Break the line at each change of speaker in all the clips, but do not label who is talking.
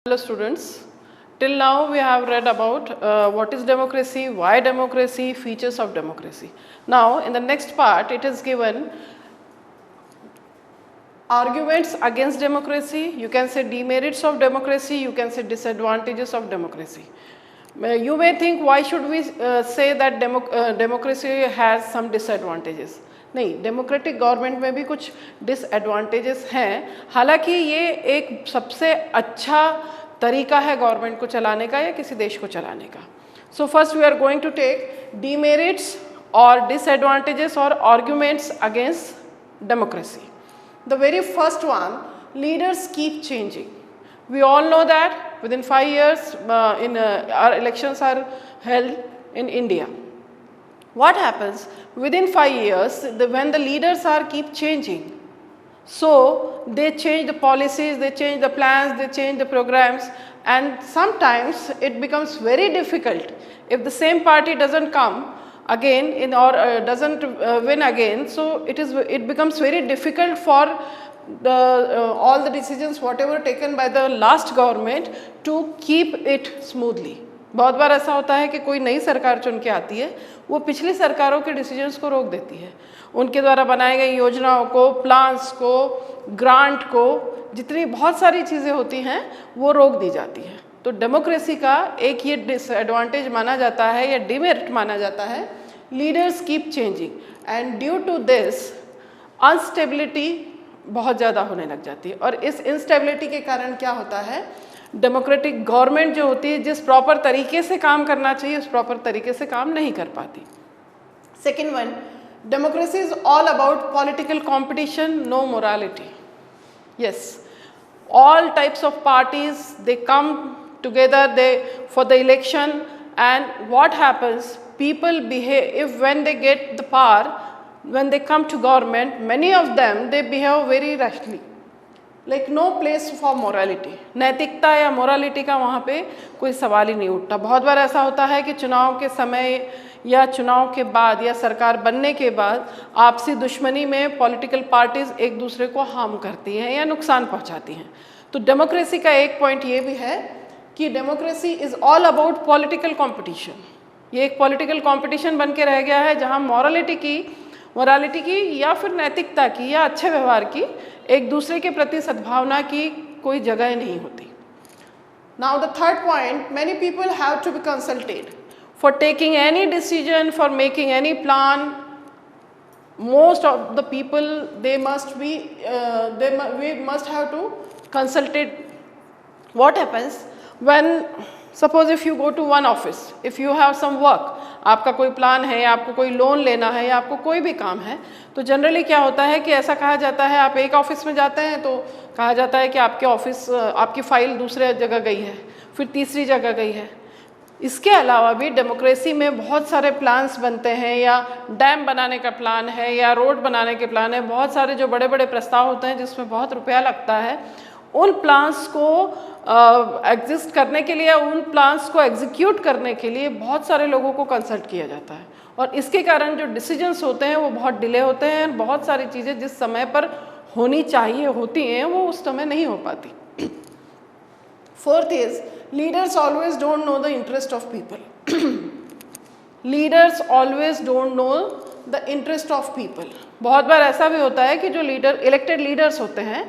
Hello students, till now we have read about what is democracy, why democracy, features of democracy. Now in the next part it is given arguments against democracy, you can say demerits of democracy, you can say disadvantages of democracy. You may think why should we say that democracy has some disadvantages. नहीं, democratic government में भी कुछ disadvantages हैं, हालांकि ये एक सबसे अच्छा तरीका है गवर्नमेंट को चलाने का या किसी देश को चलाने का. So first we are going to take demerits और डिसएडवांटेजेस और arguments against democracy. The very first one, leaders keep changing. We all know that within 5 years our elections are held in India. What happens within 5 years when the leaders are keep changing? So they change the policies, they change the plans, they change the programs, and sometimes it becomes very difficult if the same party doesn't come again doesn't win again. So it becomes very difficult for all the decisions whatever taken by the last government to keep it smoothly. बहुत बार ऐसा होता है कि कोई नई सरकार चुन के आती है, वो पिछली सरकारों के डिसीजंस को रोक देती है, उनके द्वारा बनाई गई योजनाओं को, प्लान्स को, ग्रांट को, जितनी बहुत सारी चीज़ें होती हैं वो रोक दी जाती है. तो डेमोक्रेसी का एक ये डिसएडवांटेज माना जाता है या डिमेरिट माना जाता है, leaders keep changing and due to this instability बहुत ज़्यादा होने लग जाती है. और इस इंस्टेबिलिटी के कारण क्या होता है, डेमोक्रेटिक गवर्नमेंट जो होती है जिस प्रॉपर तरीके से काम करना चाहिए उस प्रॉपर तरीके से काम नहीं कर पाती. Second one, democracy is all about political competition, no morality. Yes, all types of parties, they come together for the election, and what happens, people behave, if when they get the power, when they come to government, many of them they behave very rashly, like no place for morality. नैतिकता या morality का वहाँ पे कोई सवाल ही नहीं उठता. बहुत बार ऐसा होता है कि चुनाव के समय या चुनाव के बाद या सरकार बनने के बाद आपसी दुश्मनी में पॉलिटिकल पार्टीज एक दूसरे को हार्म करती हैं या नुकसान पहुंचाती हैं. तो डेमोक्रेसी का एक पॉइंट ये भी है कि democracy is all about political competition. ये एक पॉलिटिकल कंपटीशन बन के रह गया है जहां मोरालिटी की या फिर नैतिकता की या अच्छे व्यवहार की, एक दूसरे के प्रति सद्भावना की कोई जगह नहीं होती. Now the third point, many people have to be consulted for taking any decision, for making any plan. Most of the people, we must have to consult it. What happens when, suppose if you go to one office, if you have some work, आपका कोई plan है, आपको कोई loan लेना है या आपको कोई भी काम है, तो जनरली क्या होता है कि ऐसा कहा जाता है, आप एक ऑफिस में जाते हैं तो कहा जाता है कि आपकी फाइल दूसरे जगह गई है, फिर तीसरी जगह गई है. इसके अलावा भी डेमोक्रेसी में बहुत सारे प्लान्स बनते हैं, या डैम बनाने का प्लान है या रोड बनाने के प्लान है, बहुत सारे जो बड़े बड़े प्रस्ताव होते हैं जिसमें बहुत रुपया लगता है, उन प्लान्स को एग्जिस्ट करने के लिए, उन प्लान्स को एग्जीक्यूट करने के लिए बहुत सारे लोगों को कंसल्ट किया जाता है. और इसके कारण जो डिसीजंस होते हैं वो बहुत डिले होते हैं, बहुत सारी चीज़ें जिस समय पर होनी चाहिए होती हैं वो उस समय नहीं हो पाती. Fourth is, leaders always don't know the interest of people. Leaders always don't know the interest of people. बहुत बार ऐसा भी होता है कि जो इलेक्टेड लीडर्स होते हैं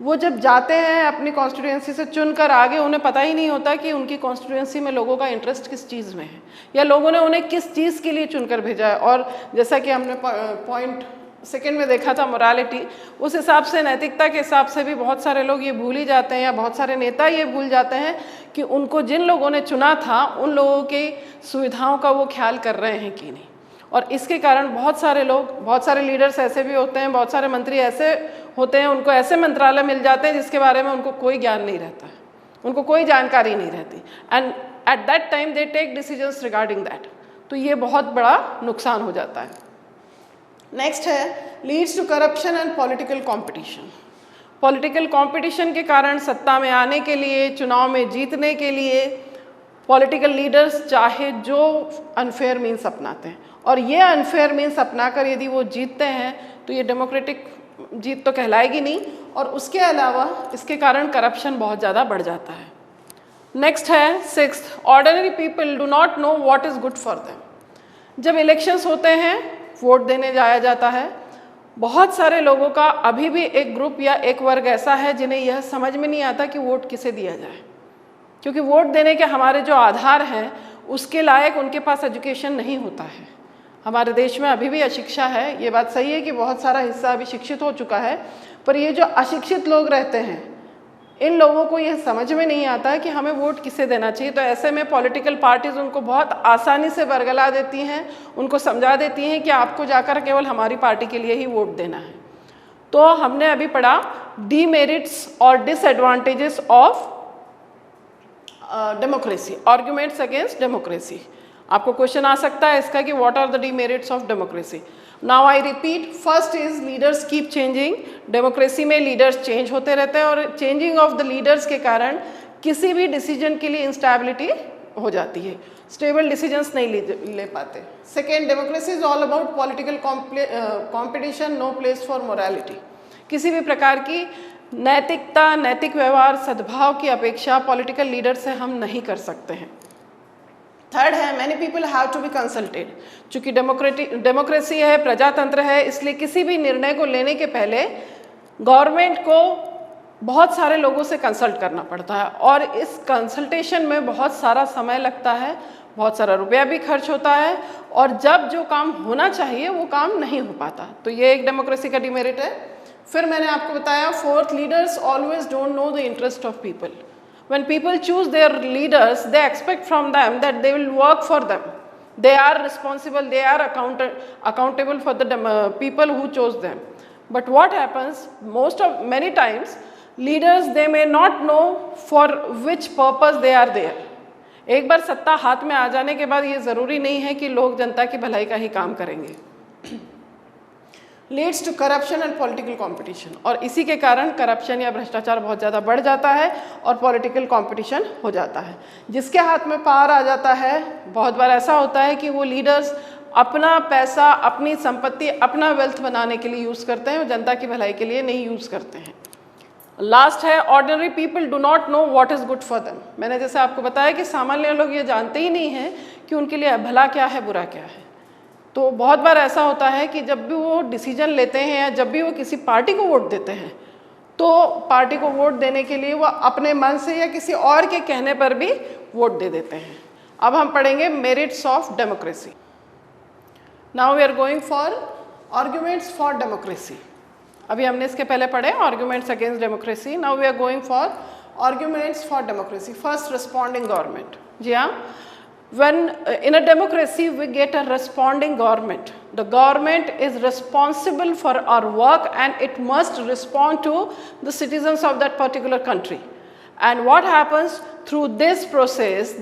वो जब जाते हैं अपनी कॉन्स्टिट्यूएंसी से चुनकर आगे, उन्हें पता ही नहीं होता कि उनकी कॉन्स्टिट्यूएंसी में लोगों का इंटरेस्ट किस चीज़ में है या लोगों ने उन्हें किस चीज़ के लिए चुनकर भेजा है. और जैसा कि हमने पॉइंट सेकेंड में देखा था मोरालिटी, उस हिसाब से नैतिकता के हिसाब से भी बहुत सारे लोग ये भूल ही जाते हैं या बहुत सारे नेता ये भूल जाते हैं कि उनको जिन लोगों ने चुना था उन लोगों की सुविधाओं का वो ख्याल कर रहे हैं कि नहीं. और इसके कारण बहुत सारे लीडर्स ऐसे भी होते हैं, बहुत सारे मंत्री ऐसे होते हैं, उनको ऐसे मंत्रालय मिल जाते हैं जिसके बारे में उनको कोई ज्ञान नहीं रहता है, उनको कोई जानकारी नहीं रहती, and at that time they take decisions regarding that. तो ये बहुत बड़ा नुकसान हो जाता है. नेक्स्ट है, leads to corruption and political competition. Political competition के कारण सत्ता में आने के लिए, चुनाव में जीतने के लिए पॉलिटिकल लीडर्स चाहे जो अनफेयर मीन्स अपनाते हैं, और ये अनफेयर मीन्स अपनाकर यदि वो जीतते हैं तो ये डेमोक्रेटिक जीत तो कहलाएगी नहीं, और उसके अलावा इसके कारण करप्शन बहुत ज़्यादा बढ़ जाता है. नेक्स्ट है sixth, ordinary people do not know what is good for them. जब इलेक्शंस होते हैं, वोट देने जाया जाता है, बहुत सारे लोगों का अभी भी एक ग्रुप या एक वर्ग ऐसा है जिन्हें यह समझ में नहीं आता कि वोट किसे दिया जाए, क्योंकि वोट देने के हमारे जो आधार हैं उसके लायक उनके पास एजुकेशन नहीं होता है। हमारे देश में अभी भी अशिक्षा है। ये बात सही है कि बहुत सारा हिस्सा अभी शिक्षित हो चुका है, पर ये जो अशिक्षित लोग रहते हैं, इन लोगों को यह समझ में नहीं आता है कि हमें वोट किसे देना चाहिए। तो ऐसे में पॉलिटिकल पार्टीज उनको बहुत आसानी से बरगला देती हैं, उनको समझा देती हैं कि आपको जाकर केवल हमारी पार्टी के लिए ही वोट देना है। तो हमने अभी पढ़ा डीमेरिट्स और disadvantages of democracy, arguments against democracy. आपको क्वेश्चन आ सकता है इसका कि what are the demerits of democracy. Now I repeat, first is leaders keep changing. Democracy में लीडर्स चेंज होते रहते हैं और चेंजिंग ऑफ द लीडर्स के कारण किसी भी डिसीजन के लिए इंस्टेबिलिटी हो जाती है, स्टेबल डिसीजंस नहीं ले पाते। Second, democracy is all about political competition, no place for morality. किसी भी प्रकार की नैतिकता, नैतिक व्यवहार, सद्भाव की अपेक्षा पॉलिटिकल लीडर से हम नहीं कर सकते हैं। थर्ड है, many people have to be consulted. चूँकि डेमोक्रेसी है, प्रजातंत्र है, इसलिए किसी भी निर्णय को लेने के पहले गवर्नमेंट को बहुत सारे लोगों से कंसल्ट करना पड़ता है और इस कंसल्टेशन में बहुत सारा समय लगता है, बहुत सारा रुपया भी खर्च होता है और जब जो काम होना चाहिए वो काम नहीं हो पाता। तो ये एक डेमोक्रेसी का डिमेरिट है। फिर मैंने आपको बताया fourth, leaders always don't know the interest of people. When people choose their leaders, they expect from them that they will work for them. They are responsible, they are accountable for the people who chose them. But what happens, many times, leaders, they may not know for which purpose they are there. एक बार सत्ता हाथ में आ जाने के बाद ये ज़रूरी नहीं है कि लोग जनता की भलाई का ही काम करेंगे। Leads to corruption and political competition, और इसी के कारण करप्शन या भ्रष्टाचार बहुत ज़्यादा बढ़ जाता है और पॉलिटिकल कंपटीशन हो जाता है। जिसके हाथ में पावर आ जाता है, बहुत बार ऐसा होता है कि वो लीडर्स अपना पैसा, अपनी संपत्ति, अपना वेल्थ बनाने के लिए यूज़ करते हैं और जनता की भलाई के लिए नहीं यूज़ करते हैं। लास्ट है, ordinary people do not know what is good for them. मैंने जैसे आपको बताया कि सामान्य लोग ये जानते ही नहीं हैं कि उनके लिए भला क्या है, बुरा क्या है। तो बहुत बार ऐसा होता है कि जब भी वो डिसीजन लेते हैं या जब भी वो किसी पार्टी को वोट देते हैं, तो पार्टी को वोट देने के लिए वो अपने मन से या किसी और के कहने पर भी वोट दे देते हैं। अब हम पढ़ेंगे merits of democracy. Now we are going for arguments for democracy. अभी हमने इसके पहले पढ़े arguments against democracy. Now we are going for arguments for democracy. First, responding government. जी हाँ, when in a democracy we get a responding government. The government is responsible for our work and it must respond to the citizens of that particular country. And what happens through this process,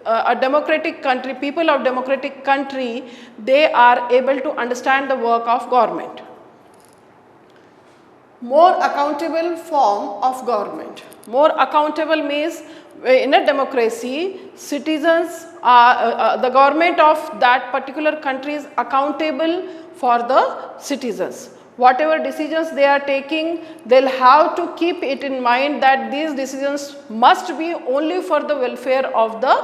a democratic country, people of democratic country, they are able to understand the work of government. More accountable form of government. More accountable means in a democracy, citizens are, the government of that particular country is accountable for the citizens. Whatever decisions they are taking, they'll have to keep it in mind that these decisions must be only for the welfare of the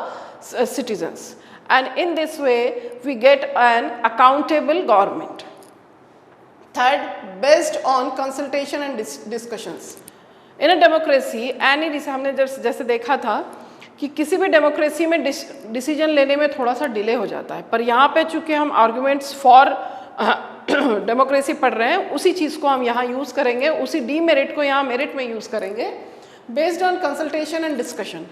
citizens. And in this way, we get an accountable government. Third, based on consultation and discussions. In a democracy any, हमने जैसे देखा था कि किसी भी democracy में decision लेने में थोड़ा सा डिले हो जाता है, पर यहाँ पे चूँकि हम आर्गूमेंट्स फॉर डेमोक्रेसी पढ़ रहे हैं, उसी चीज़ को हम यहाँ यूज़ करेंगे, उसी डीमेरिट को यहाँ मेरिट में यूज़ करेंगे। Based on consultation and discussion.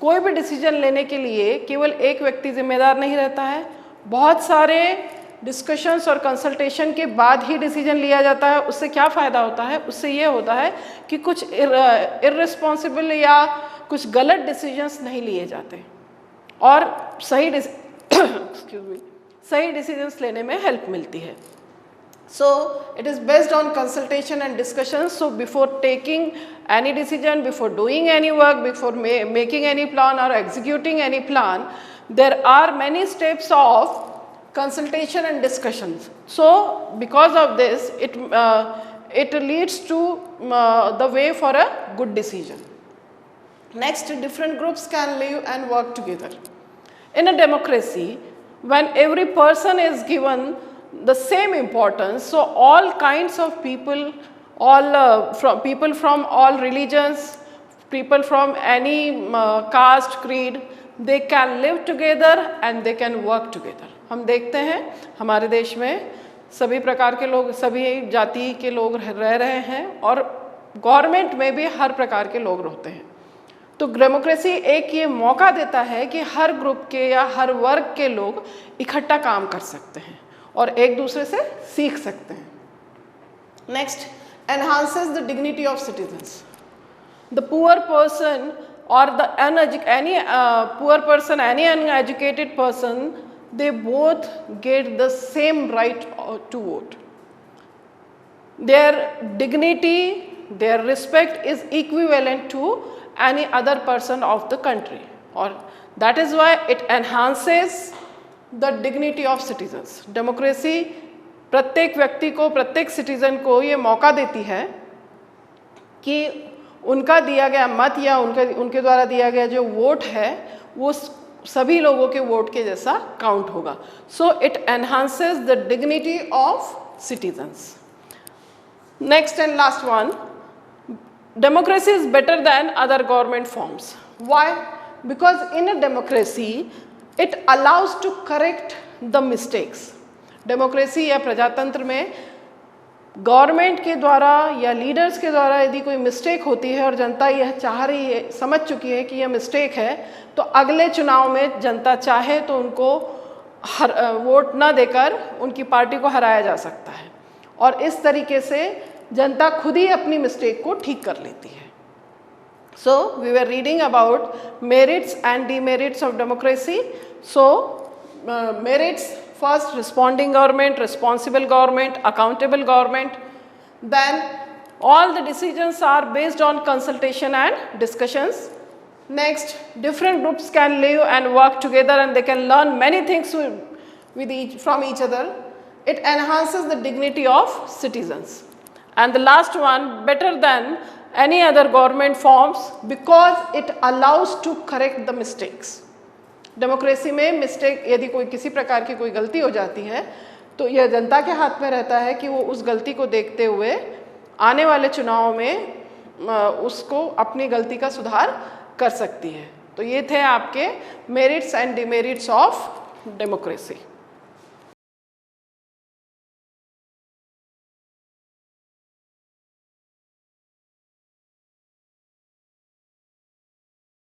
कोई भी डिसीजन लेने के लिए केवल एक व्यक्ति जिम्मेदार नहीं रहता है, बहुत सारे डिस्कशंस और कंसल्टेशन के बाद ही डिसीजन लिया जाता है। उससे क्या फ़ायदा होता है? उससे ये होता है कि कुछ इररिस्पॉन्सिबल या कुछ गलत डिसीजंस नहीं लिए जाते और सही डिसीजंस लेने में हेल्प मिलती है। So it is based on consultation and discussion. So before taking any decision, before doing any work, before making any plan or executing any plan, there are many steps of consultation and discussions. So because of this, it leads to the way for a good decision. Next, different groups can live and work together. In a democracy, when every person is given the same importance, so all kinds of people, people from all religions, people from any caste, creed, they can live together and they can work together. हम देखते हैं हमारे देश में सभी प्रकार के लोग, सभी जाति के लोग रह रहे हैं और गवर्नमेंट में भी हर प्रकार के लोग रहते हैं। तो डेमोक्रेसी एक ये मौका देता है कि हर ग्रुप के या हर वर्ग के लोग इकट्ठा काम कर सकते हैं और एक दूसरे से सीख सकते हैं। Next, enhances the dignity of citizens. The poor person or any poor person, any uneducated person, they both get the same right to vote. Their dignity, their respect is equivalent to any other person of the country, or that is why it enhances the dignity of citizens. Democracy प्रत्येक व्यक्ति को, प्रत्येक citizen को ये मौका देती है कि उनका दिया गया मत या उनके द्वारा दिया गया जो वोट है वो सभी लोगों के वोट के जैसा काउंट होगा. So it enhances the dignity of citizens. Next and last one, democracy is better than other government forms. Why? Because in a democracy it allows to correct the mistakes. Democracy या प्रजातंत्र में government के द्वारा या leaders के द्वारा यदि कोई मिस्टेक होती है और जनता यह चाह रही है, समझ चुकी है कि यह मिस्टेक है, तो अगले चुनाव में जनता चाहे तो उनको वोट ना देकर उनकी पार्टी को हराया जा सकता है और इस तरीके से जनता खुद ही अपनी मिस्टेक को ठीक कर लेती है. So we were reading about merits and demerits of democracy. So merits, first responding government, responsible government, accountable government. Then all the decisions are based on consultation and discussions. Next, different groups can live and work together and they can learn many things from each other. It enhances the dignity of citizens. And the last one, better than any other government forms because it allows to correct the mistakes. Democracy में mistake, यदि कोई किसी प्रकार की कोई गलती हो जाती है तो यह जनता के हाथ में रहता है कि वो उस गलती को देखते हुए आने वाले चुनाव में उसको अपनी गलती का सुधार कर सकती है. तो ये थे आपके merits and demerits of democracy.